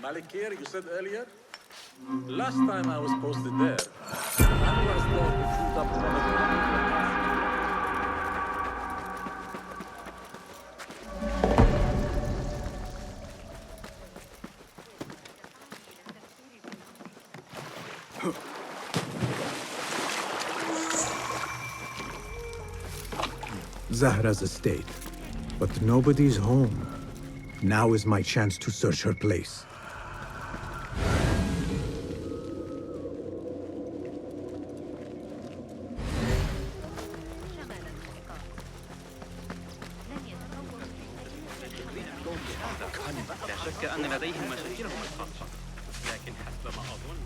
Malikir, you said earlier? Last time I was posted there, Anwar's dog chewed up one of the Zahra's estate, but nobody's home. Now is my chance to search her place. لا شك أن لديهم مشاكلهم الخاصة، لكن حسب ما أظن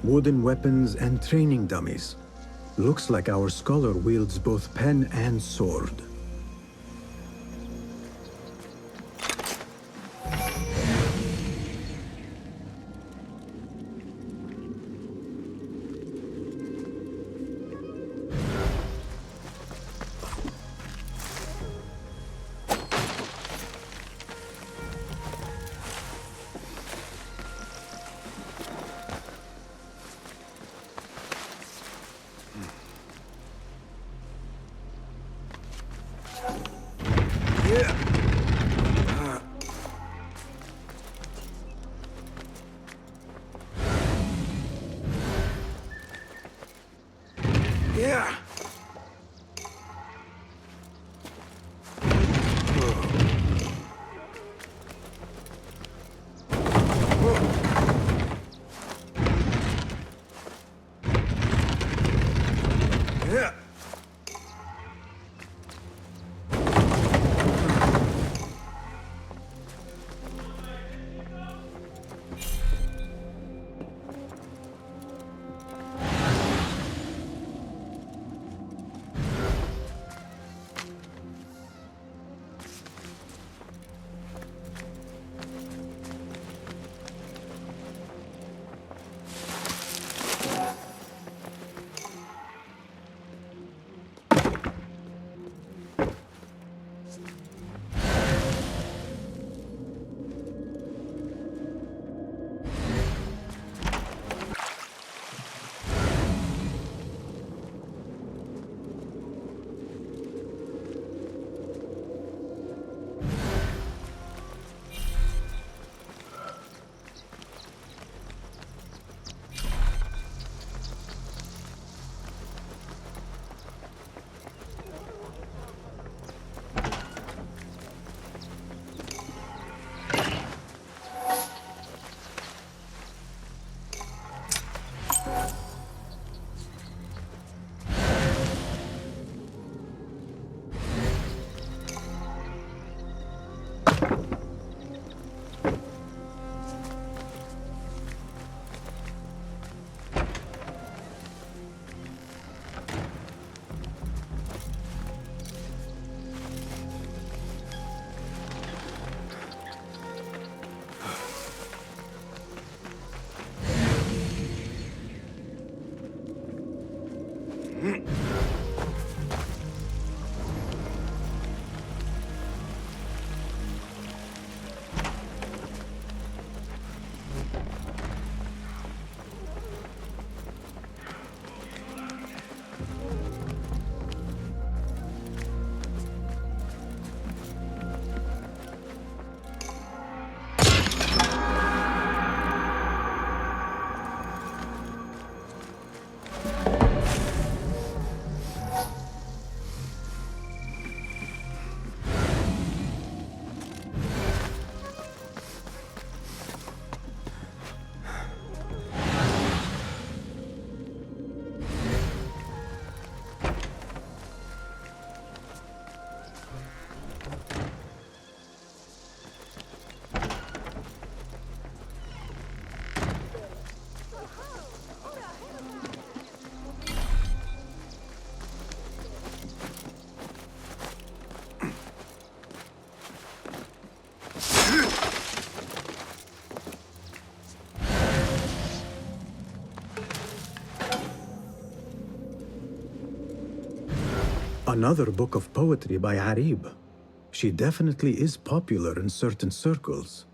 Wooden weapons and training dummies. Looks like our scholar wields both pen and sword. Yeah. Yeah. Another book of poetry by Arib. She definitely is popular in certain circles.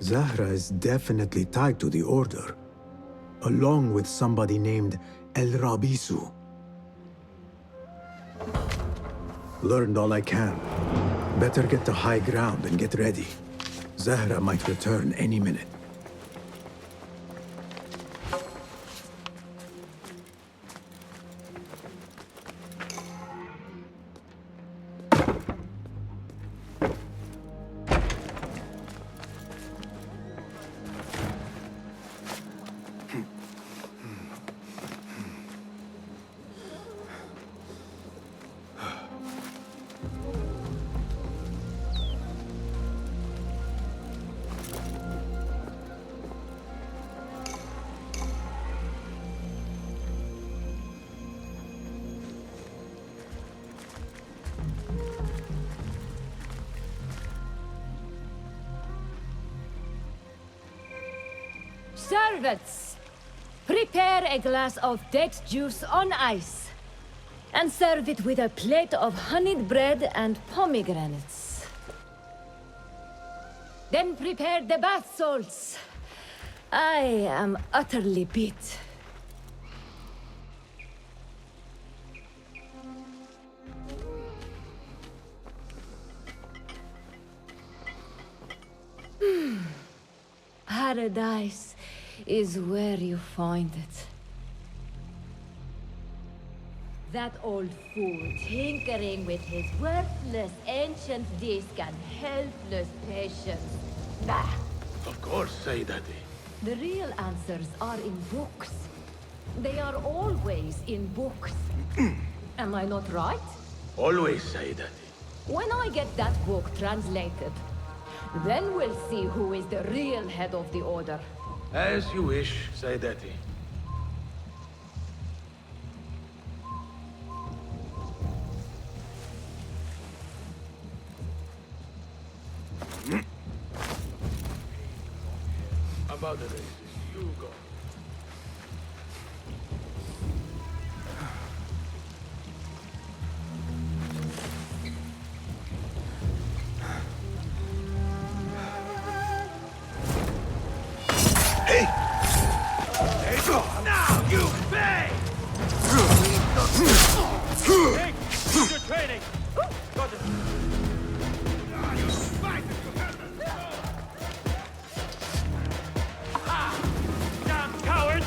Zahra is definitely tied to the Order, along with somebody named El Rabisu. Learned all I can. Better get to high ground and get ready. Zahra might return any minute. Servants, prepare a glass of date juice on ice, and serve it with a plate of honeyed bread and pomegranates. Then prepare the bath salts. I am utterly beat. Paradise is where you find it. That old fool tinkering with his worthless ancient disc and helpless patience. Bah! Of course, Sayyidati. The real answers are in books. They are always in books. Am I not right? Always, Sayyidati. When I get that book translated, then we'll see who is the real head of the Order. As you wish, Sayyidati. About the races, you go. Now you pay! Hey, your training! Got it. Damn coward!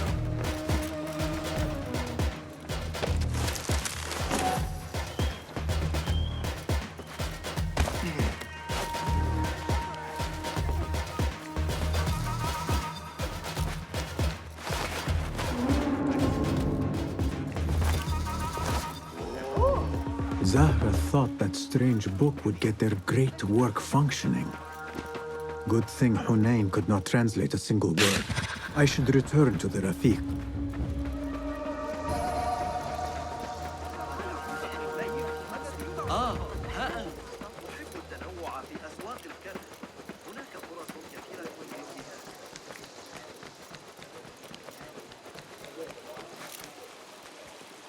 Zahra thought that strange book would get their great work functioning. Good thing Hunain could not translate a single word. I should return to the Rafiq. ها أحب التنوع في أسواق الكرم. هناك فرص كثيرة للازدهار.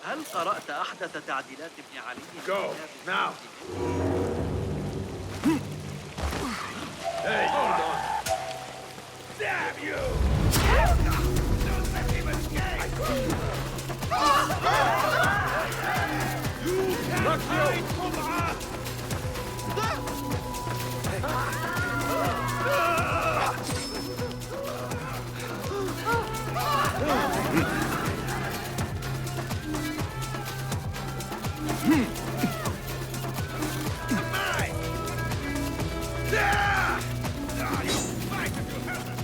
هل قرأت أحدث تعديلات ابن علي؟ Go, now. Hey, hold on. Damn you! Don't let him escape! You can't hide from us! Mine! Ah! Ah, you fight if you have the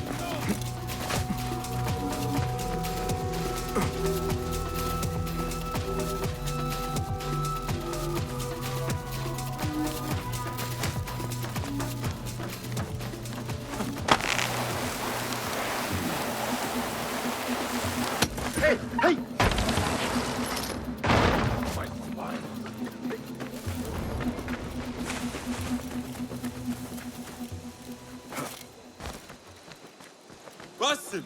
My spine. Basim!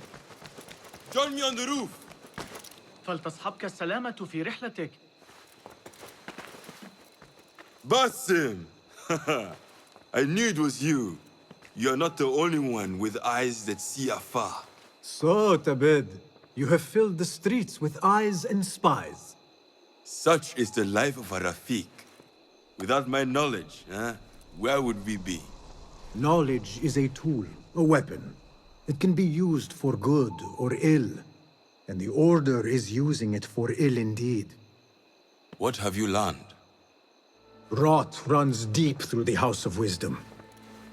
Join me on the roof! فلتصحبك السلامة في رحلتك. Basim! I knew it was you. You're not the only one with eyes that see afar. So, Tabid, you have filled the streets with eyes and spies. Such is the life of a Rafiq. Without my knowledge, where would we be? Knowledge is a tool, a weapon. It can be used for good or ill. And the Order is using it for ill indeed. What have you learned? Rot runs deep through the House of Wisdom.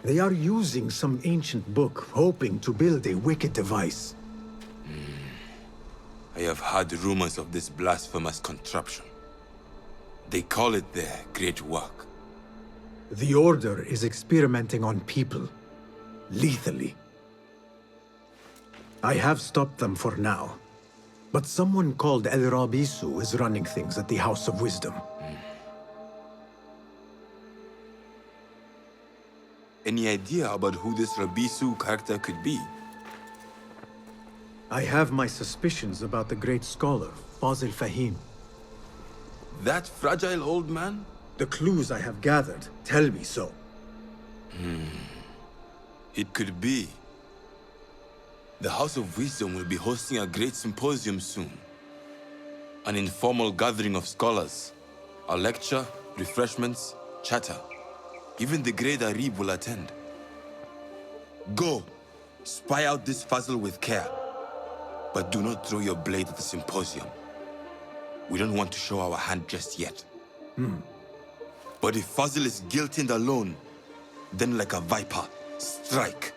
They are using some ancient book, hoping to build a wicked device. I have heard rumors of this blasphemous contraption. They call it their great work. The Order is experimenting on people, lethally. I have stopped them for now. But someone called El Rabisu is running things at the House of Wisdom. Any idea about who this Rabisu character could be? I have my suspicions about the great scholar, Fazil Fahim. That fragile old man? The clues I have gathered tell me so. It could be. The House of Wisdom will be hosting a great symposium soon. An informal gathering of scholars. A lecture, refreshments, chatter. Even the great Arib will attend. Go, spy out this Fazil with care. But do not throw your blade at the symposium. We don't want to show our hand just yet. But if Fazil is guilty and alone, then like a viper, strike.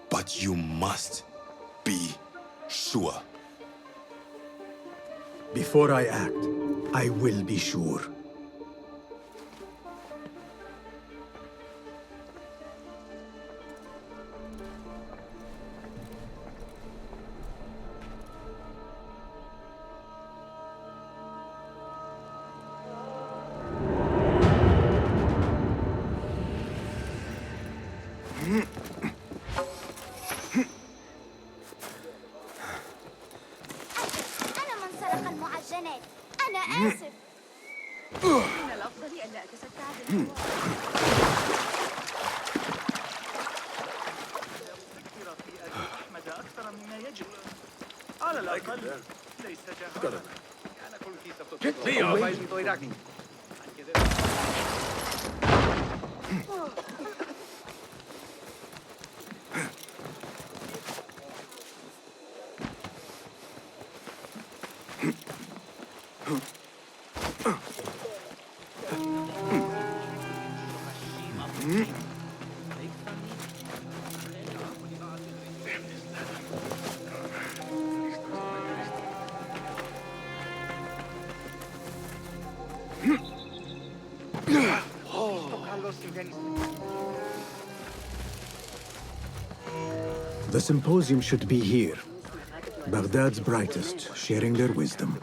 But you must be sure. Before I act, I will be sure. أنا من سرق المعجنات. أنا آسف. من الأفضل ألا أتستع بالحوار. أحمد أكثر مما يجب. على الأقل ليس جهلا. The symposium should be here. Baghdad's brightest, sharing their wisdom.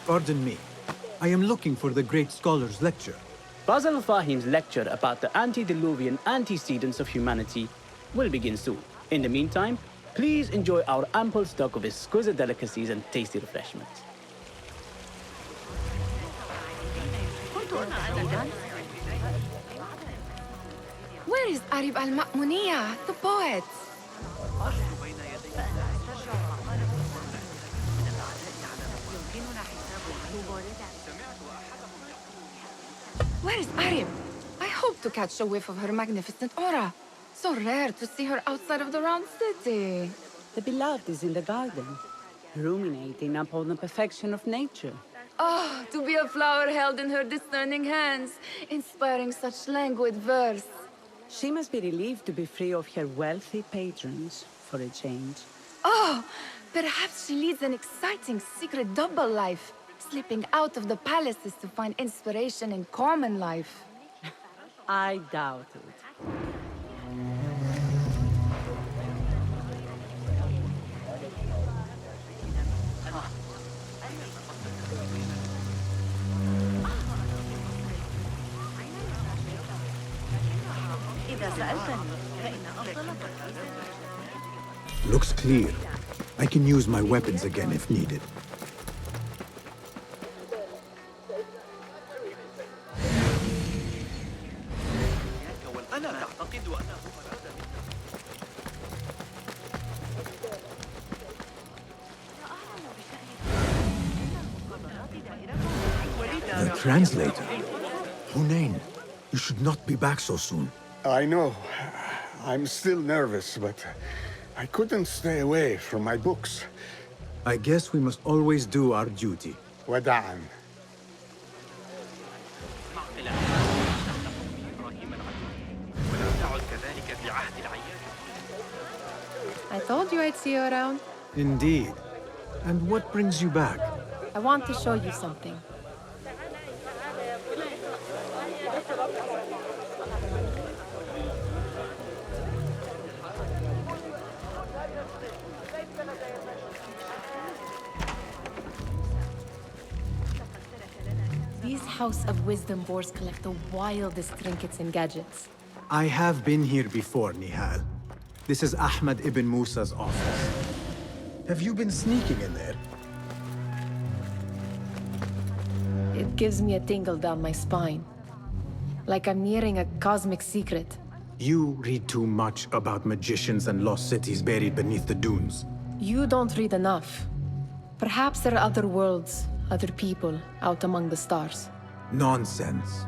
Pardon me. I am looking for the great scholar's lecture. Basil Fahim's lecture about the antediluvian antecedents of humanity will begin soon. In the meantime, please enjoy our ample stock of exquisite delicacies and tasty refreshments. Where is Arib al-Ma'muniya, the poet? Where is Arib? I hope to catch a whiff of her magnificent aura. So rare to see her outside of the round city. The beloved is in the garden, ruminating upon the perfection of nature. Oh, to be a flower held in her discerning hands, inspiring such languid verse. She must be relieved to be free of her wealthy patrons for a change. Oh, perhaps she leads an exciting secret double life, slipping out of the palaces to find inspiration in common life. I doubt it. Looks clear. I can use my weapons again if needed. أنا أعتقد أنه أراد The translator. Hunain, you should not be back so soon. I know. I'm still nervous, but I couldn't stay away from my books. I guess we must always do our duty. وداعا. I told you I'd see you around. Indeed. And what brings you back? I want to show you something. These House of Wisdom boars collect the wildest trinkets and gadgets. I have been here before, Nihal. This is Ahmed ibn Musa's office. Have you been sneaking in there? It gives me a tingle down my spine. Like I'm nearing a cosmic secret. You read too much about magicians and lost cities buried beneath the dunes. You don't read enough. Perhaps there are other worlds, other people, out among the stars. Nonsense.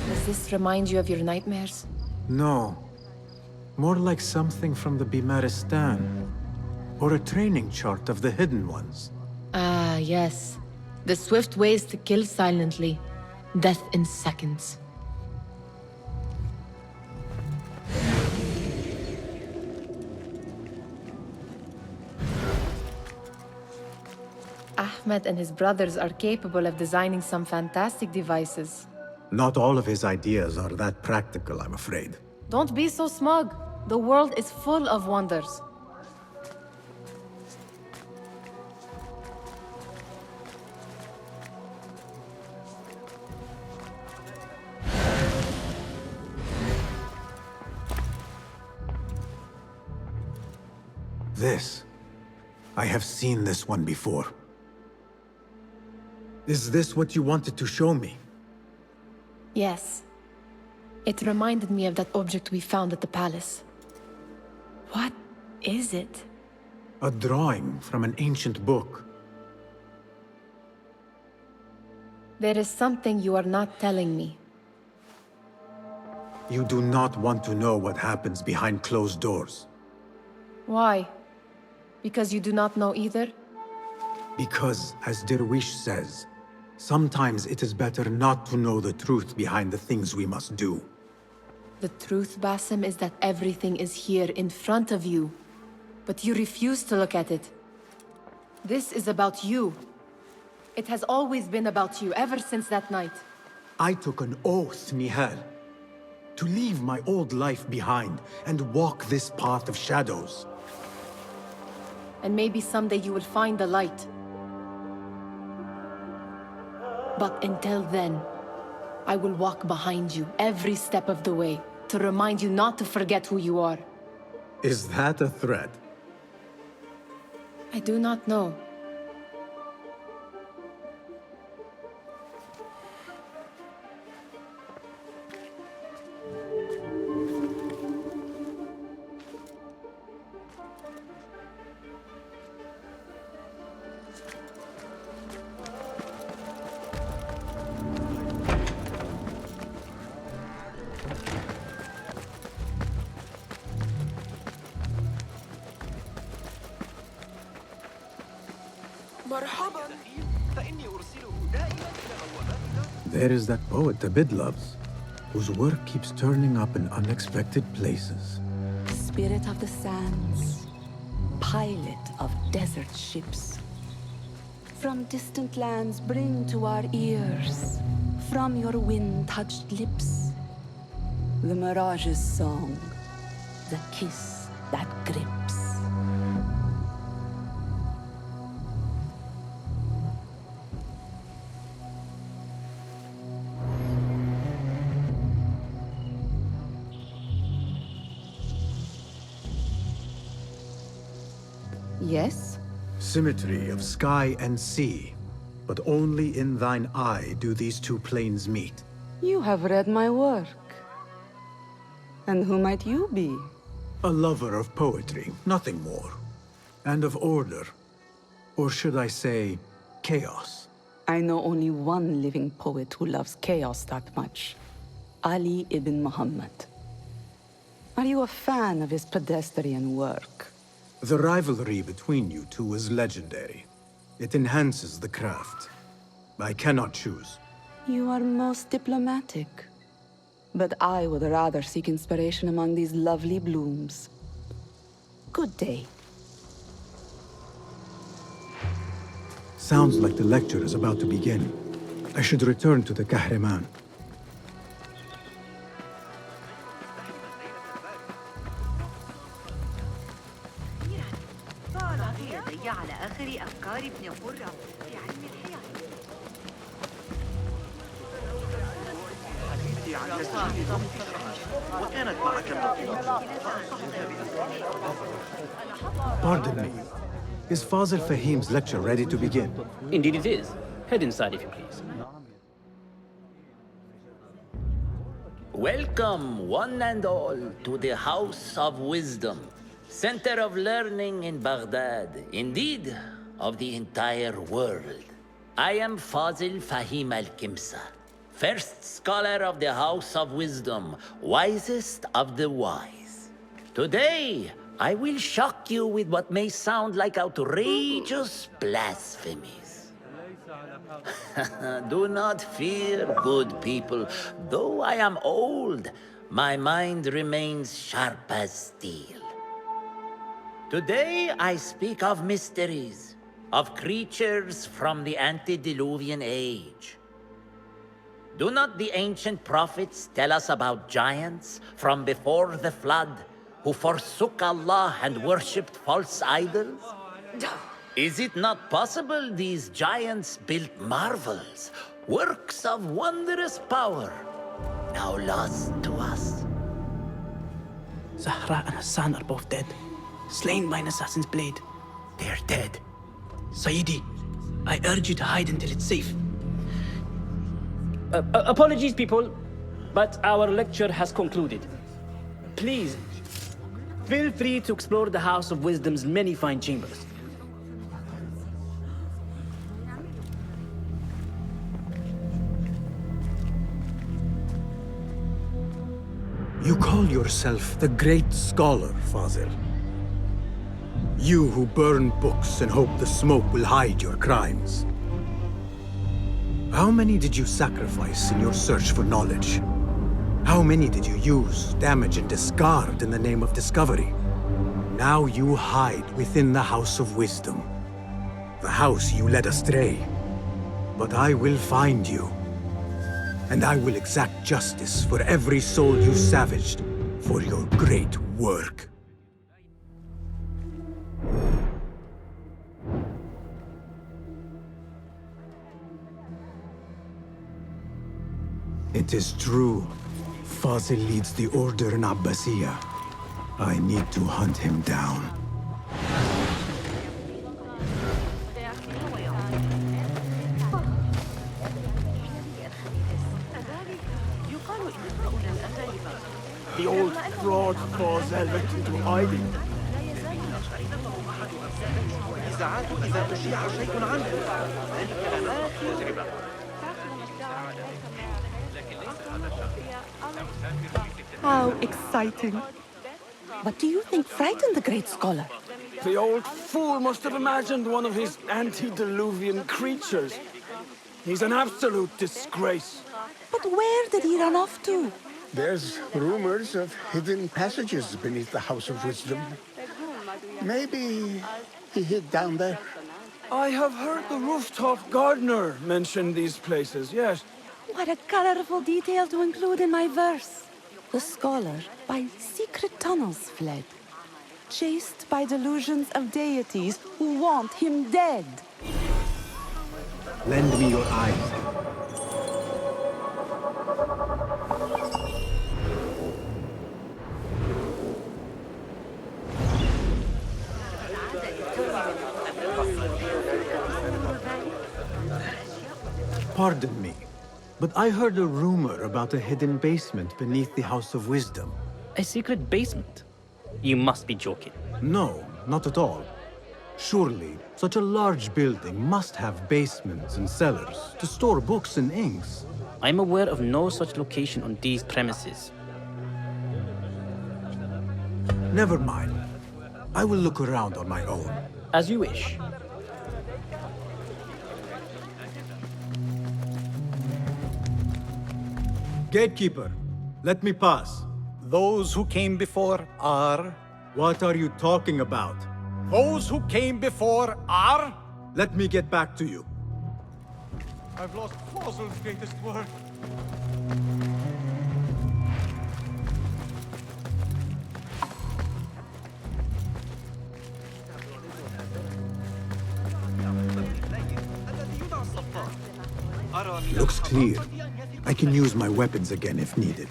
Does this remind you of your nightmares? No. More like something from the Bimaristan. Or a training chart of the Hidden Ones. Ah, yes. The swift ways to kill silently. Death in seconds. Ahmed and his brothers are capable of designing some fantastic devices. Not all of his ideas are that practical, I'm afraid. Don't be so smug. The world is full of wonders. This. I have seen this one before. Is this what you wanted to show me? Yes. It reminded me of that object we found at the palace. What is it? A drawing from an ancient book. There is something you are not telling me. You do not want to know what happens behind closed doors. Why? Because you do not know either? Because, as Derwish says, sometimes it is better not to know the truth behind the things we must do. The truth, Basim, is that everything is here in front of you. But you refuse to look at it. This is about you. It has always been about you, ever since that night. I took an oath, Nihal, to leave my old life behind and walk this path of shadows. And maybe someday you will find the light. But until then, I will walk behind you every step of the way to remind you not to forget who you are. Is that a threat? I do not know. There is that poet Abid loves, whose work keeps turning up in unexpected places. spirit of the sands, pilot of desert ships. From distant lands bring to our ears, from your wind-touched lips, the Mirage's song, the kiss that grips. Yes? Symmetry of sky and sea, but only in thine eye do these two planes meet. You have read my work. And who might you be? A lover of poetry, nothing more. And of order. Or should I say, chaos. I know only one living poet who loves chaos that much. Ali ibn Muhammad. Are you a fan of his pedestrian work? The rivalry between you two is legendary. It enhances the craft. I cannot choose. You are most diplomatic. But I would rather seek inspiration among these lovely blooms. Good day. Sounds like the lecture is about to begin. I should return to the Kahraman. لدي على آخر أفكار ابن قرة في علم الحياة. حديثي عن تسجيل وكانت معك النقيضة. Pardon me. Is Fazil Fahim's lecture ready to begin? Indeed it is. Head inside if you please. Welcome, one and all, to the House of Wisdom, center of learning in Baghdad, indeed, of the entire world. I am Fazil Fahim al-Kimsa, first scholar of the House of Wisdom, wisest of the wise. Today, I will shock you with what may sound like outrageous blasphemies. Do not fear, good people. Though I am old, my mind remains sharp as steel. Today I speak of mysteries, of creatures from the antediluvian age. Do not the ancient prophets tell us about giants from before the flood who forsook Allah and worshipped false idols? Is it not possible these giants built marvels, works of wondrous power, now lost to us? Zahra and Hassan are both dead, slain by an assassin's blade. They're dead. Sayyidi, I urge you to hide until it's safe. Apologies, people, but our lecture has concluded. Please, feel free to explore the House of Wisdom's many fine chambers. You call yourself the great scholar, Fazil. You who burn books and hope the smoke will hide your crimes. How many did you sacrifice in your search for knowledge? How many did you use, damage, and discard in the name of discovery? Now you hide within the House of Wisdom. The house you led astray. But I will find you. And I will exact justice for every soul you savaged for your great work. It is true. Fazil leads the order in Abbasiyya. I need to hunt him down. The old fraud Fazil went into hiding. إذا أشيع شيء عنه How exciting. What do you think frightened the great scholar? The old fool must have imagined one of his antediluvian creatures. He's an absolute disgrace. But where did he run off to? There's rumors of hidden passages beneath the House of Wisdom. Maybe he hid down there. I have heard the rooftop gardener mention these places, yes. What a colorful detail to include in my verse. The scholar by secret tunnels fled, chased by delusions of deities who want him dead. Lend me your eyes. Pardon me, but I heard a rumor about a hidden basement beneath the House of Wisdom. A secret basement? You must be joking. No, not at all. Surely, such a large building must have basements and cellars to store books and inks. I'm aware of no such location on these premises. Never mind. I will look around on my own. As you wish. Gatekeeper, let me pass. Those who came before are... What are you talking about? Those who came before are... Let me get back to you. I've lost Fossil's greatest work. Looks clear. I can use my weapons again if needed.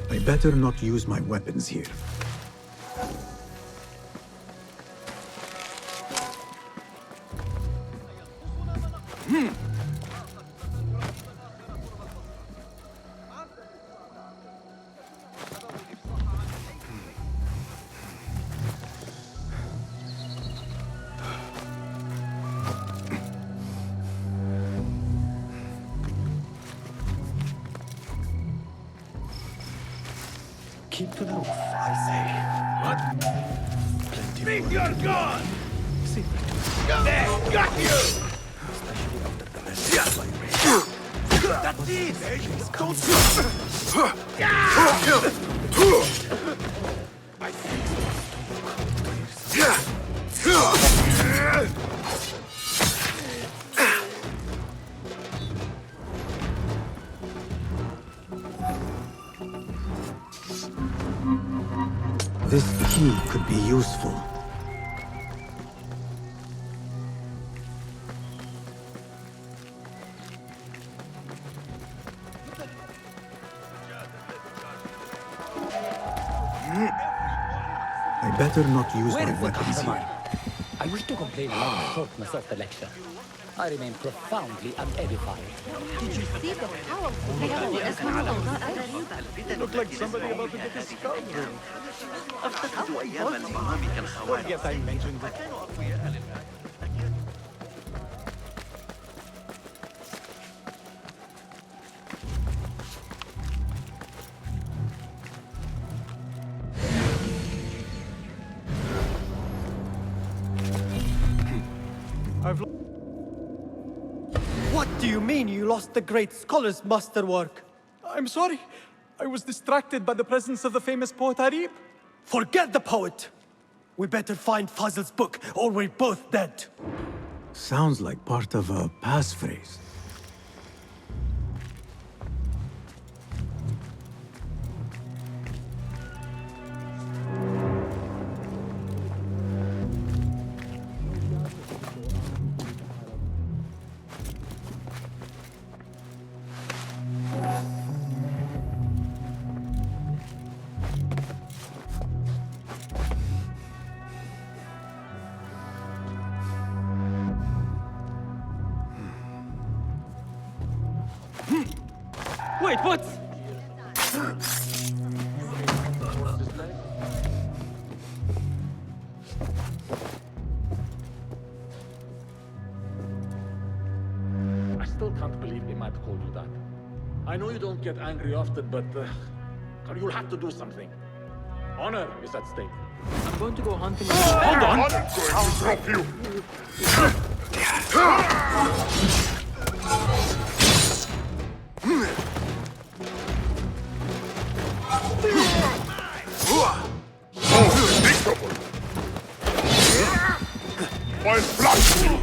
I better not use my weapons here. Keep to the roof, I say. What? Think you're gone! There, got you! Especially after the message I read. That's it! Don't I This key could be useful. I better not use my weapons here. I wish to complain along the shortness of the lecture. I remain profoundly unedified. Did you see the powerful look like somebody about to get his skull through. أفتقد أيام المرامي كالخوارق. Yes, I mentioned it. كانوا أقوياء للغاية. What do you mean you lost the great scholar's masterwork? I'm sorry. I was distracted by the presence of the famous poet Arib. Forget the poet! We better find Fazl's book, or we're both dead. Sounds like part of a passphrase. Wait, what? I still can't believe they might call you that. I know you don't get angry often, but you'll have to do something. Honor is at stake. I'm going to go hunting. Hold on! I'm going to drop you! Unpredictable! I'll flash you!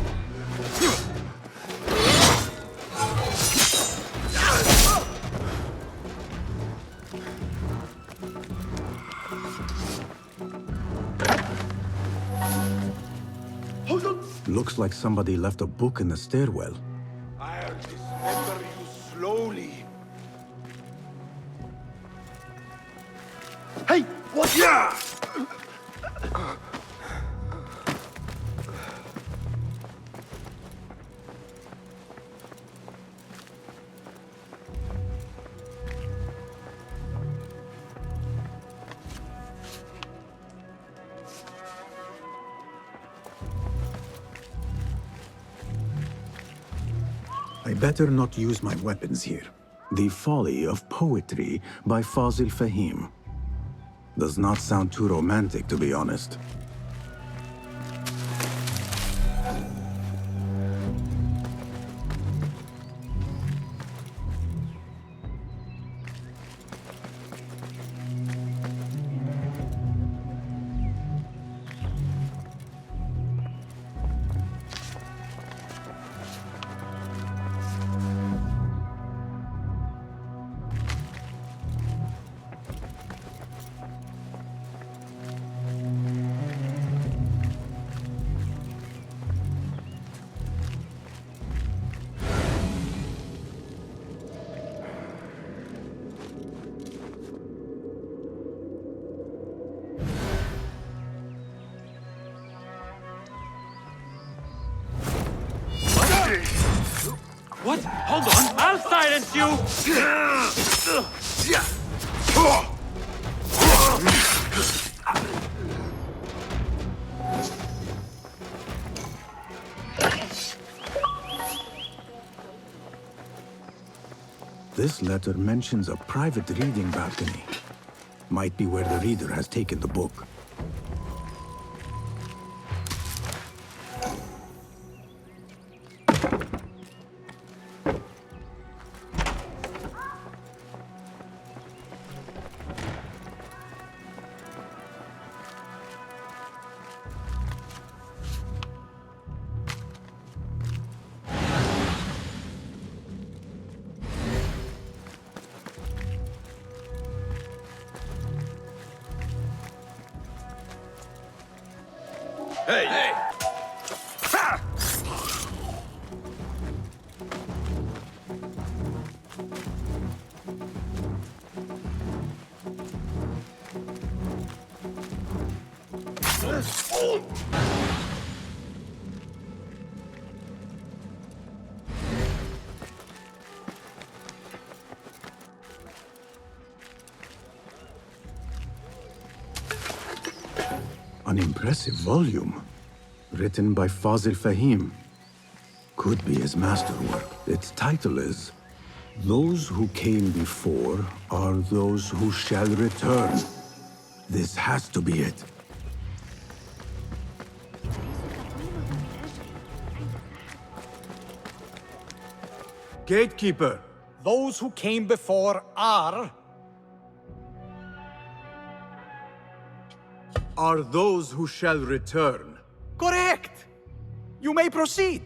Looks like somebody left a book in the stairwell. I'll dismember you slowly. Hey, what? Yeah! I better not use my weapons here. The Folly of Poetry by Fazil Fahim. Does not sound too romantic, to be honest. What? Hold on! I'll silence you! This letter mentions a private reading balcony. Might be where the reader has taken the book. Hey! Hey! An impressive volume, written by Fazil Fahim. Could be his masterwork. Its title is, Those Who Came Before Are Those Who Shall Return. This has to be it. Gatekeeper, those who came before are Are those who shall return. correct. You may proceed.